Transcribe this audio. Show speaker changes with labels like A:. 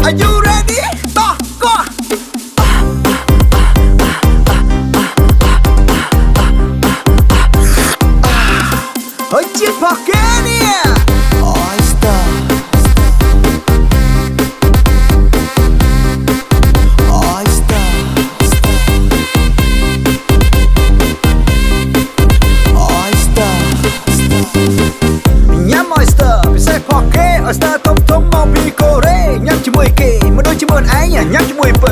A: Are you ready? Go, go. เฮ้ยจิ๊บพอแกเนี่ย Oyster Oyster Oyster ញ៉ាំ Oyster ពិសេសផកគេ Oyster ធំៗមកពីកូរ៉េញ៉ាំជាមួយគេមិនដូចជាមួយឯងញ៉ាំជាមួយពើ